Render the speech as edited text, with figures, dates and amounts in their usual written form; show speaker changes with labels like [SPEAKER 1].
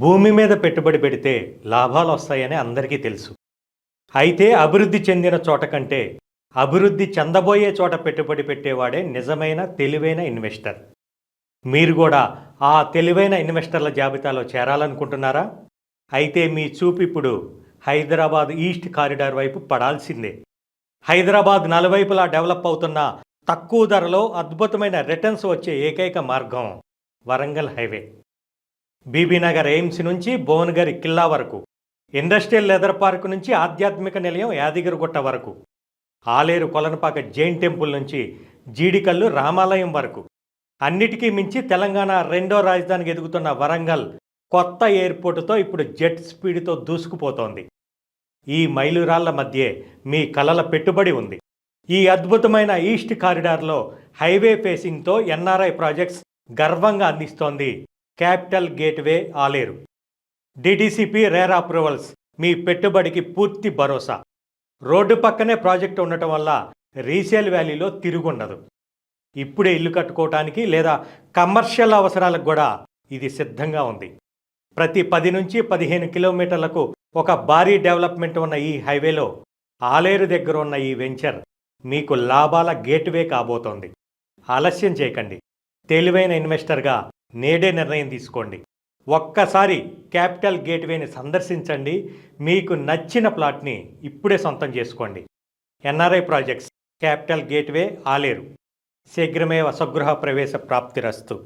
[SPEAKER 1] భూమి మీద పెట్టుబడి పెడితే లాభాలు వస్తాయని అందరికీ తెలుసు. అయితే అభివృద్ధి చెందిన చోట కంటే అభివృద్ధి చెందబోయే చోట పెట్టుబడి పెట్టేవాడే నిజమైన తెలివైన ఇన్వెస్టర్. మీరు కూడా ఆ తెలివైన ఇన్వెస్టర్ల జాబితాలో చేరాలనుకుంటున్నారా? అయితే మీ చూపు ఇప్పుడు హైదరాబాద్ ఈస్ట్ కారిడార్ వైపు పడాల్సిందే. హైదరాబాద్ నలువైపులా డెవలప్ అవుతున్న తక్కువ ధరలో అద్భుతమైన రిటర్న్స్ వచ్చే ఏకైక మార్గం వరంగల్ హైవే. బీబీనగర్ ఎయిమ్స్ నుంచి భువనగిరి కిల్లా వరకు, ఇండస్ట్రియల్ లెదర్ పార్క్ నుంచి ఆధ్యాత్మిక నిలయం యాదగిరిగుట్ట వరకు, ఆలేరు కొలనపాక జైన్ టెంపుల్ నుంచి జీడికల్లు రామాలయం వరకు, అన్నిటికీ మించి తెలంగాణ రెండో రాజధానికి ఎదుగుతున్న వరంగల్ కొత్త ఎయిర్పోర్టుతో ఇప్పుడు జెట్ స్పీడ్తో దూసుకుపోతోంది. ఈ మైలురాళ్ల మధ్యే మీ కలల పెట్టుబడి ఉంది. ఈ అద్భుతమైన ఈస్ట్ కారిడార్లో హైవే ఫేసింగ్తో ఎన్ఆర్ఐ ప్రాజెక్ట్స్ గర్వంగా అందిస్తోంది capital gateway Aleru. DTCP RERA approvals మీ పెట్టుబడికి పూర్తి భరోసా. రోడ్డు పక్కనే ప్రాజెక్టు ఉండటం వల్ల రీసేల్ వ్యాలీలో తిరుగుండదు. ఇప్పుడే ఇల్లు కట్టుకోవటానికి లేదా కమర్షియల్ అవసరాలకు కూడా ఇది సిద్ధంగా ఉంది. ప్రతి 10 నుంచి 15 కిలోమీటర్లకు ఒక భారీ డెవలప్మెంట్ ఉన్న ఈ హైవేలో ఆలేరు దగ్గర ఉన్న ఈ వెంచర్ మీకు లాభాల గేట్వే కాబోతోంది. ఆలస్యం చేయకండి. తెలివైన ఇన్వెస్టర్గా నేడే నిర్ణయం తీసుకోండి. ఒక్కసారి క్యాపిటల్ గేట్వేని సందర్శించండి. మీకు నచ్చిన ప్లాట్ని ఇప్పుడే సొంతం చేసుకోండి. NRI projects, capital gateway Aleru. శీఘ్రమేవ స్వగృహ ప్రవేశ ప్రాప్తిరస్తు.